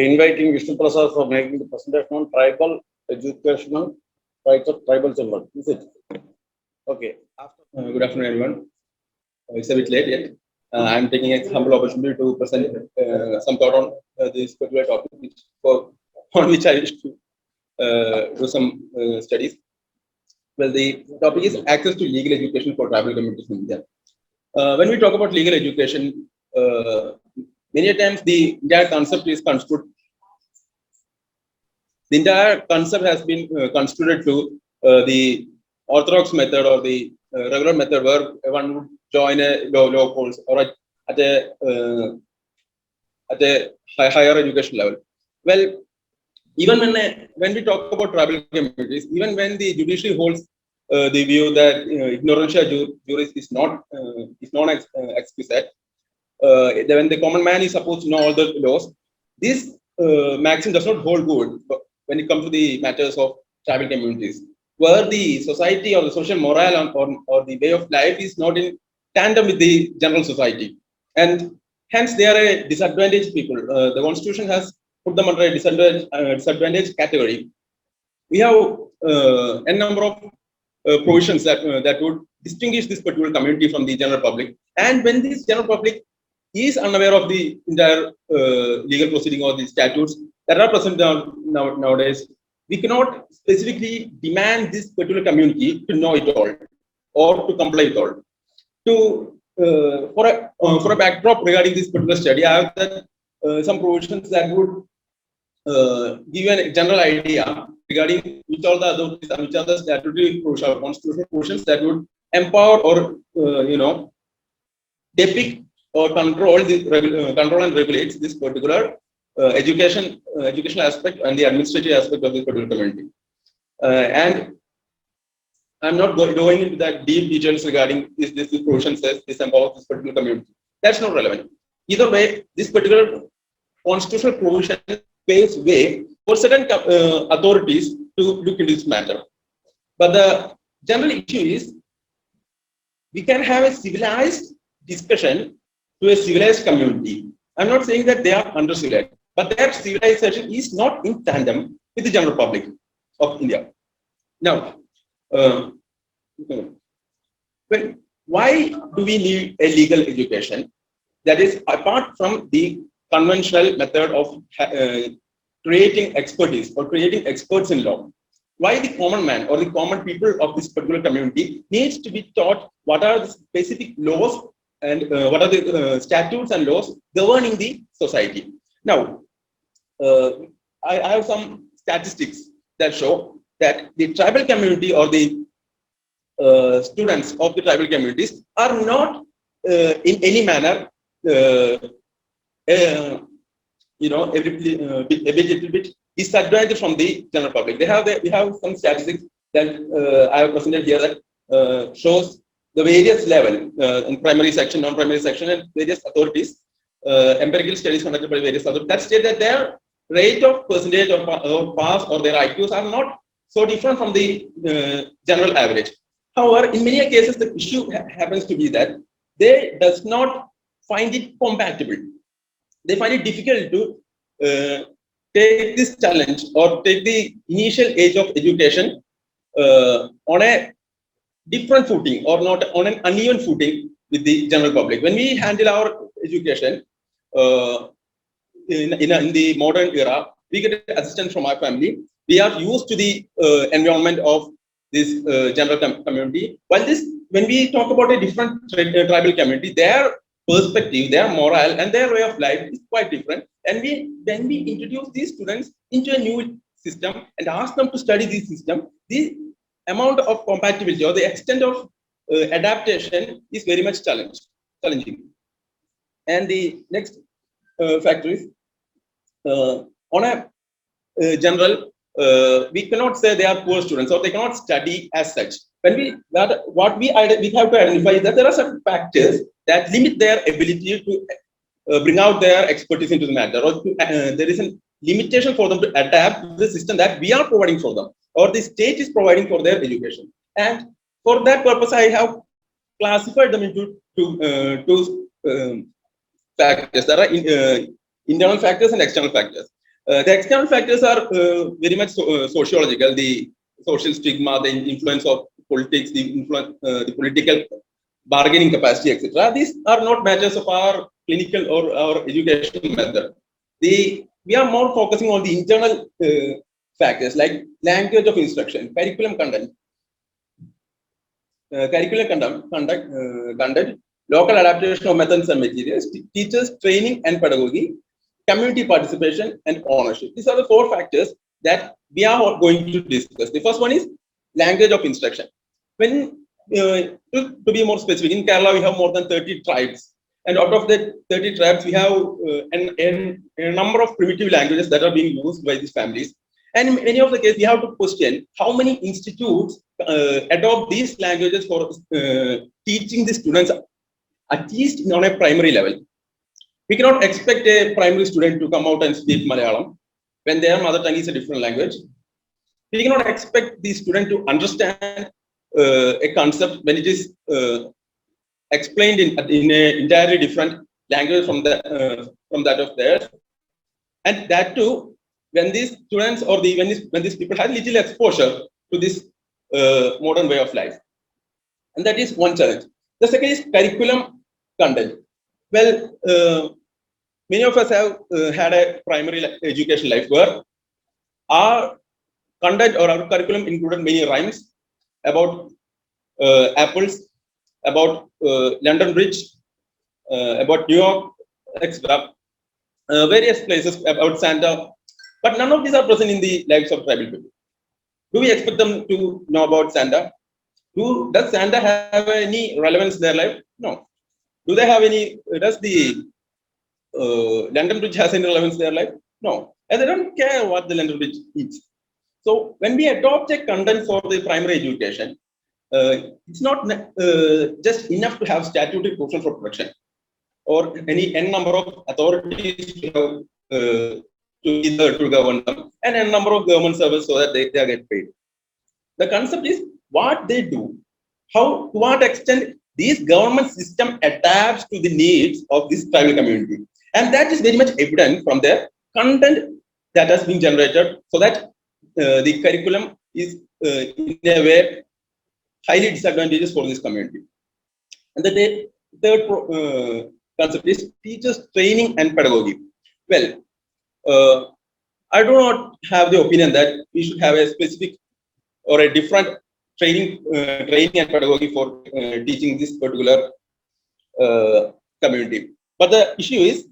inviting Vishnuprasad for making the presentation on tribal educational rights of tribal children. Is it? Okay. Good afternoon, everyone. It's a bit late yet. I'm taking a humble opportunity to present some thought on this particular topic, on which I wish to do some studies. Well, the topic is access to legal education for tribal communities in India. When we talk about legal education, many times the entire concept is construed. The entire concept has been construed to the orthodox method or the regular method, where one would join a law course or at a higher education level. Well, even when we talk about tribal communities, even when the judiciary holds the view that ignorantia juris is not exquisite, when the common man is supposed to know all the laws, this maxim does not hold good when it comes to the matters of tribal communities, where the society or the social morale or the way of life is not in tandem with the general society, and hence they are a disadvantaged people. The constitution has put them under a disadvantaged category. We have a number of provisions that would distinguish this particular community from the general public, and when this general public is unaware of the entire legal proceeding or the statutes that are present nowadays, we cannot specifically demand this particular community to know it all or to comply with all. For a backdrop regarding this particular study, I have that, some provisions that would give you a general idea regarding which are the authorities and which are the statutory provisions, constitutional provisions that would empower or depict or control and regulate this particular educational aspect and the administrative aspect of this particular community. And I'm not going into that deep details regarding this provision says this empowers this particular community. That's not relevant. Either way, this particular constitutional provision paves way for certain authorities to look into this matter. But the general issue is we can have a civilized discussion to a civilized community. I'm not saying that they are under-civilized, but their civilization is not in tandem with the general public of India. Now, why do we need a legal education? That is, apart from the conventional method of creating expertise or creating experts in law, why the common man or the common people of this particular community needs to be taught what are the specific laws and what are the statutes and laws governing the society. Now, I have some statistics that show that the tribal community or the students of the tribal communities are not in any manner a little bit disadvantaged from the general public. We have some statistics that I have presented here that shows the various level in primary section, non-primary section, and various authorities, empirical studies conducted by various authorities that state that their rate of percentage or pass or their IQs are not so different from the general average. However, in many cases, the issue happens to be that they does not find it compatible. They find it difficult to take this challenge or take the initial age of education on a different footing or not on an uneven footing with the general public. When we handle our education in the modern era, we get assistance from our family. We are used to the environment of this general community. When we talk about a different tribal community, their perspective, their morale, and their way of life is quite different. And when we introduce these students into a new system and ask them to study this system, the amount of compatibility or the extent of adaptation is very much challenging. And the next factor is on a general, we cannot say they are poor students or they cannot study as such. When we have to identify is that there are certain factors that limit their ability to bring out their expertise into the matter, or there is a limitation for them to adapt to the system that we are providing for them, or the state is providing for their education. And for that purpose, I have classified them into two factors. There are internal factors and external factors. The external factors are very much sociological, the social stigma, the influence of politics, the influence, the political bargaining capacity, etc. These are not matters of our clinical or our educational method. We are more focusing on the internal factors like language of instruction, curriculum content, content, local adaptation of methods and materials, teachers training and pedagogy, community participation and ownership. These are the four factors that we are going to discuss. The first one is language of instruction. When to be more specific, in Kerala we have more than 30 tribes, and out of the 30 tribes we have a number of primitive languages that are being used by these families. And in many of the cases, we have to question how many institutes adopt these languages for teaching the students, at least on a primary level. We cannot expect a primary student to come out and speak Malayalam when their mother tongue is a different language. We cannot expect the student to understand a concept when it is explained in an entirely different language from that of theirs. And that too, when these students or when these people have little exposure to this modern way of life. And that is one challenge. The second is curriculum content. Well, many of us have had a primary education life where our content or our curriculum included many rhymes about apples, about London Bridge, about New York, etc. Various places about Santa, but none of these are present in the lives of tribal people. Do we expect them to know about Santa? Does Santa have any relevance in their life? No. Do they have any? Does the London Bridge has any relevance in their life? No. And they don't care what the London Bridge is. So when we adopt a content for the primary education, it's not just enough to have statutory provision for protection or any n number of authorities to govern them and n number of government servants so that they get paid. The concept is what they do, how, to what extent this government system adapts to the needs of this tribal community. And that is very much evident from their content that has been generated, so that the curriculum is in a way highly disadvantageous for this community. And the third concept is teachers training and pedagogy. Well, I do not have the opinion that we should have a specific or a different training and pedagogy for teaching this particular community. But the issue is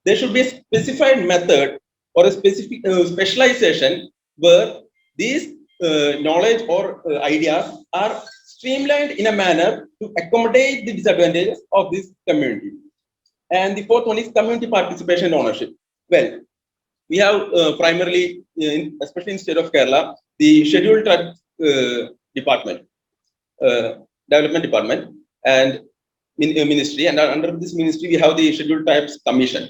there should be a specified method or a specific specialization where these knowledge or ideas are streamlined in a manner to accommodate the disadvantages of this community. And the fourth one is community participation and ownership. Well, we have primarily, especially in state of Kerala, the scheduled tribe department, development department, and ministry. And under this ministry, we have the scheduled tribes commission.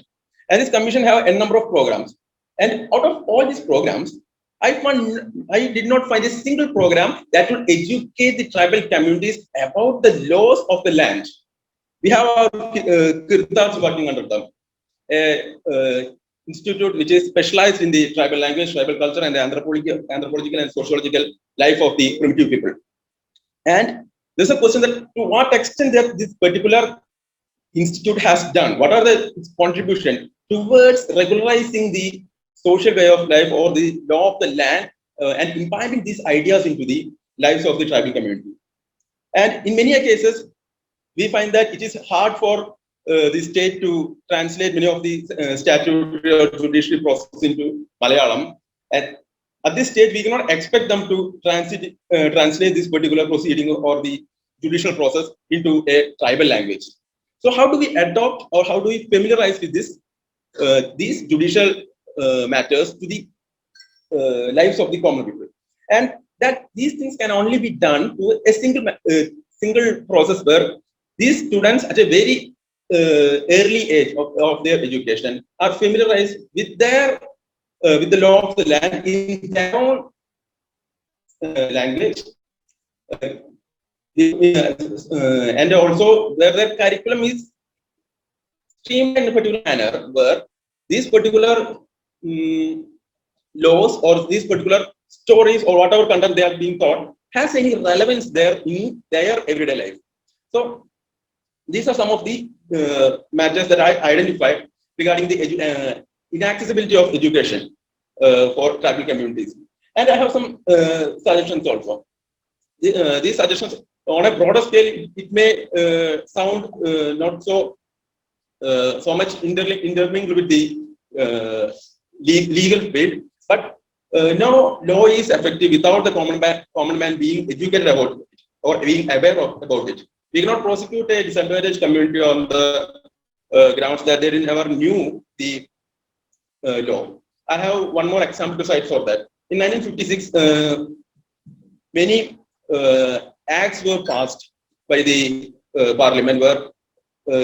And this commission have a number of programs. And out of all these programs, I did not find a single program that will educate the tribal communities about the laws of the land. We have our Kirtans working under them, institute which is specialized in the tribal language, tribal culture, and the anthropological and sociological life of the primitive people. And there's a question that to what extent that this particular institute has done, what are its contribution towards regularizing the social way of life or the law of the land and imbibing these ideas into the lives of the tribal community. And in many cases, we find that it is hard for the state to translate many of the statutory or judicial process into Malayalam. And at this stage, we cannot expect them to translate this particular proceeding or the judicial process into a tribal language. So how do we adopt or how do we familiarize with this these judicial matters to the lives of the common people? And that these things can only be done to a single process where these students at a very early age of their education are familiarized with with the law of the land in their own language, and also where their curriculum is streamed in a particular manner where these particular laws or these particular stories or whatever content they are being taught has any relevance there in their everyday life. So these are some of the matters that I identified regarding the inaccessibility of education for tribal communities. And I have some suggestions also. These suggestions on a broader scale, it may sound not so much intermingled with the uh, legal field, but no law is effective without the common man being educated about it or being aware about it. We cannot prosecute a disadvantaged community on the grounds that they never knew the law. I have one more example to cite for that. In 1956, many acts were passed by the parliament where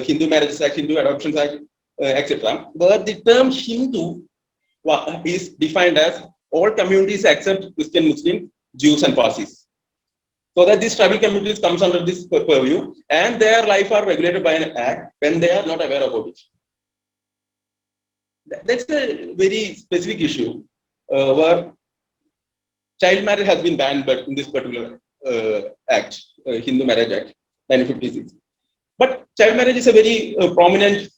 Hindu Marriages Act, Hindu Adoptions Act, etc. Where the term Hindu is defined as all communities except Christian, Muslim, Jews, and Parsis. So that these tribal communities comes under this purview, and their life are regulated by an act when they are not aware about it. That's a very specific issue where child marriage has been banned, but in this particular act, Hindu Marriage Act, 1956. But child marriage is a very prominent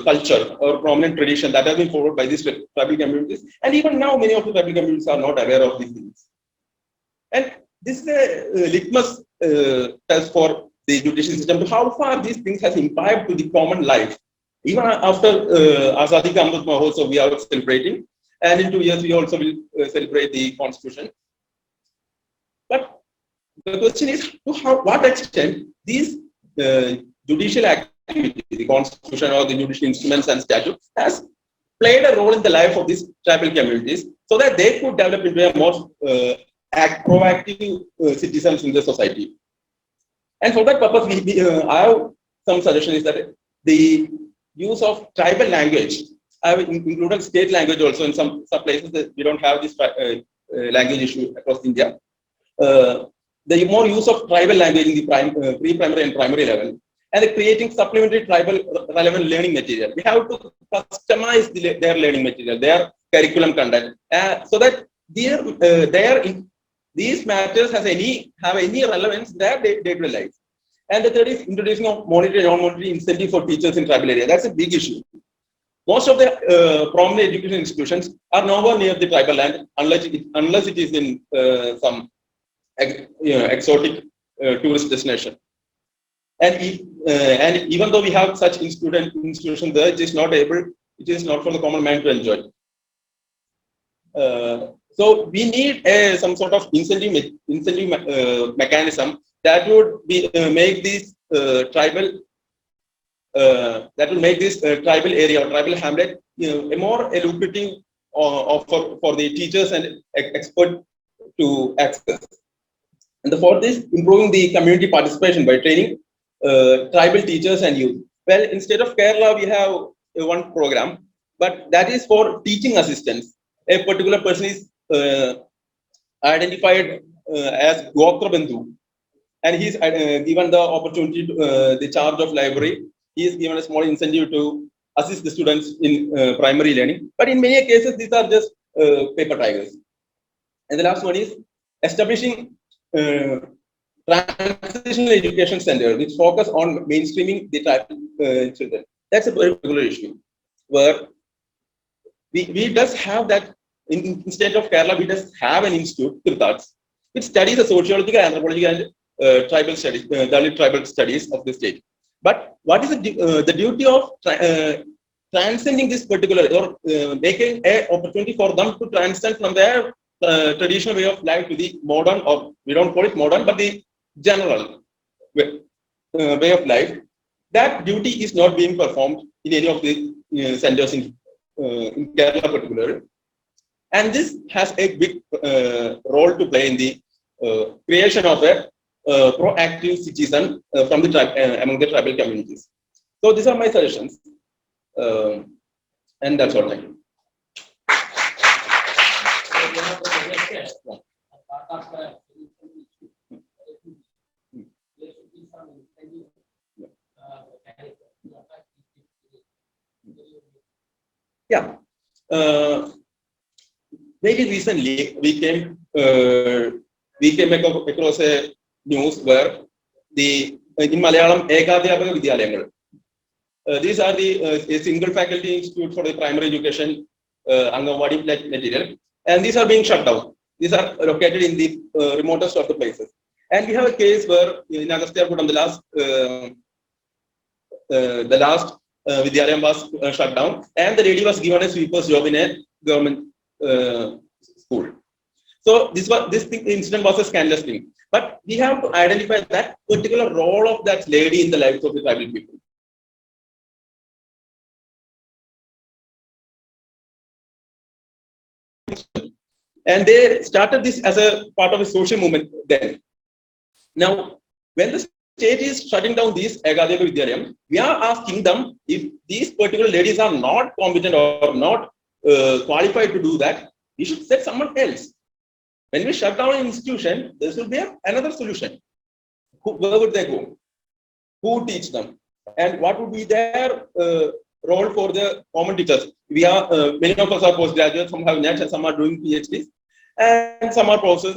culture or prominent tradition that has been followed by these tribal communities. And even now, many of the tribal communities are not aware of these things. And this is a litmus test for the judicial system to how far these things has imbibed to the common life. Even after Azadi Ka Amrit Mahotsav, we are celebrating. And in 2 years, we also will celebrate the Constitution. But the question is, to what extent these judicial activity, the Constitution or the judicial instruments and statutes, has played a role in the life of these tribal communities so that they could develop into a more proactive citizens in the society. And for that purpose, I have some suggestion is that the use of tribal language, I have included state language also in some places that we don't have this language issue across India. The more use of tribal language in the pre-primary and primary level, and creating supplementary tribal relevant learning material. We have to customize their learning material, their curriculum content, so that these matters have any relevance in their day-to-day life. And the third is introducing of monetary and non-monetary incentive for teachers in tribal area. That's a big issue. Most of the prominent education institutions are nowhere near the tribal land unless it is in some exotic tourist destination. And even though we have such institutions there, it is not for the common man to enjoy. So we need some sort of incentive mechanism that would make this tribal tribal area or tribal hamlet a more lucrative offer for the teachers and experts to access. And the fourth is improving the community participation by training tribal teachers and youth. Well, in state of Kerala, we have one program, but that is for teaching assistants. A particular person is identified as Gotra Bandhu, and he is given the opportunity to the charge of library. He is given a small incentive to assist the students in primary learning. But in many cases, these are just paper tigers. And the last one is establishing transitional education center which focus on mainstreaming the tribal children. That's a very particular issue where we just have that in state of Kerala. We just have an institute, Tirthats, which studies the sociological, anthropological, and tribal studies, Dalit tribal studies of the state. But what is the duty of transcending this particular or making an opportunity for them to transcend from their traditional way of life to the modern, or we don't call it modern, but the general way of life? That duty is not being performed in any of the centers in Kerala particularly. And this has a big role to play in the creation of a proactive citizen from the among the tribal communities. So these are my suggestions, and that's all. Thank you. Yeah. very recently we came across a news where in Malayalam Ekadhyapaka Vidyalayanga. These are a single faculty institute for the primary education Anganwadi material, and these are being shut down. These are located in the remotest of the places. And we have a case where in Agastyapuram the last Vidyalayam was shut down, and the lady was given a sweeper's job in a government school. So this incident was a scandalous thing. But we have to identify that particular role of that lady in the lives of the tribal people. And they started this as a part of a social movement then. Now, when the state is shutting down these Ekadhyapaka Vidyalayam, we are asking them if these particular ladies are not competent or not qualified to do that, we should set someone else. When we shut down an institution, there will be another solution. Where would they go? Who would teach them? And what would be their role for the common teachers? We are many of us are postgraduates, some have NET, and some are doing PhDs, and some are professors.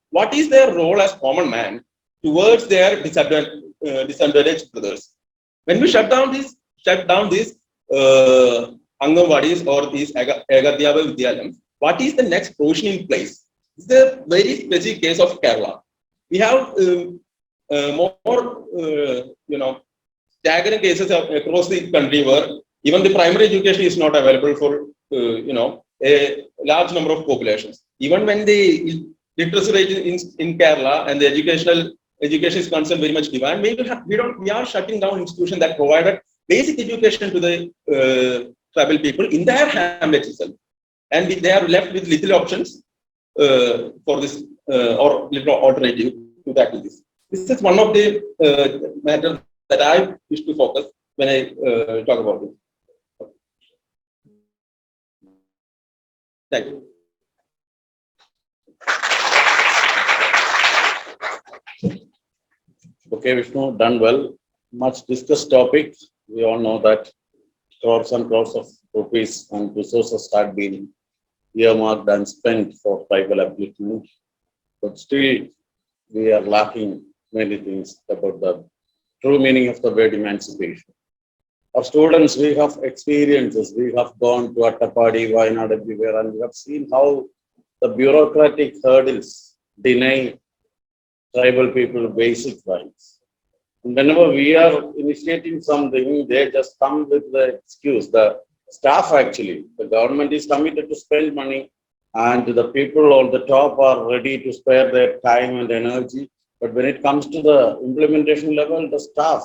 What is their role as common man towards their disadvantaged brothers? When we shut down these Anganwadis or these Ekadhyapaka Vidyalayams, what is the next provision in place? This is a very specific case of Kerala. We have more, staggering cases across the country where even the primary education is not available for, a large number of populations. Even when the literacy rate in Kerala and the education is concerned very much demand, we are shutting down institutions that provided basic education to the tribal people in their hamlets itself, and they are left with little options for this or little alternative to tackle this. This is one of the matters that I wish to focus when I talk about it. Thank you. Okay, Vishnu, done well. Much discussed topic. We all know that crores and crores of rupees and resources start being earmarked and spent for tribal upliftment. But still, we are lacking many things about the true meaning of the word emancipation. Our students, we have experiences. We have gone to Attapadi, Wayanad, everywhere, and we have seen how the bureaucratic hurdles deny tribal people basic rights. And whenever we are initiating something, they just come with the excuse. The staff actually, the government is committed to spend money, and the people on the top are ready to spare their time and energy. But when it comes to the implementation level, the staff,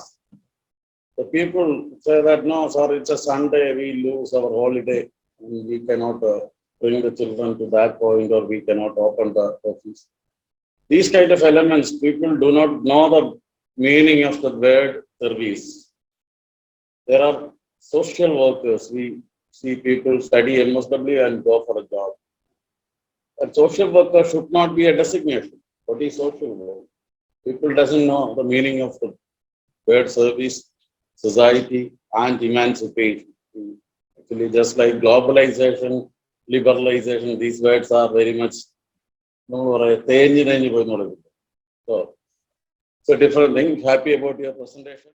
the people say that, no, sorry, it's a Sunday, we lose our holiday, and we cannot bring the children to that point, or we cannot open the office. These kind of elements, people do not know the meaning of the word service. There are social workers. We see people study MSW and go for a job. A social worker should not be a designation. What is social work? People doesn't know the meaning of the word service, society, and emancipation. Actually, just like globalization, liberalization, these words are very much so it's a different thing. Happy about your presentation.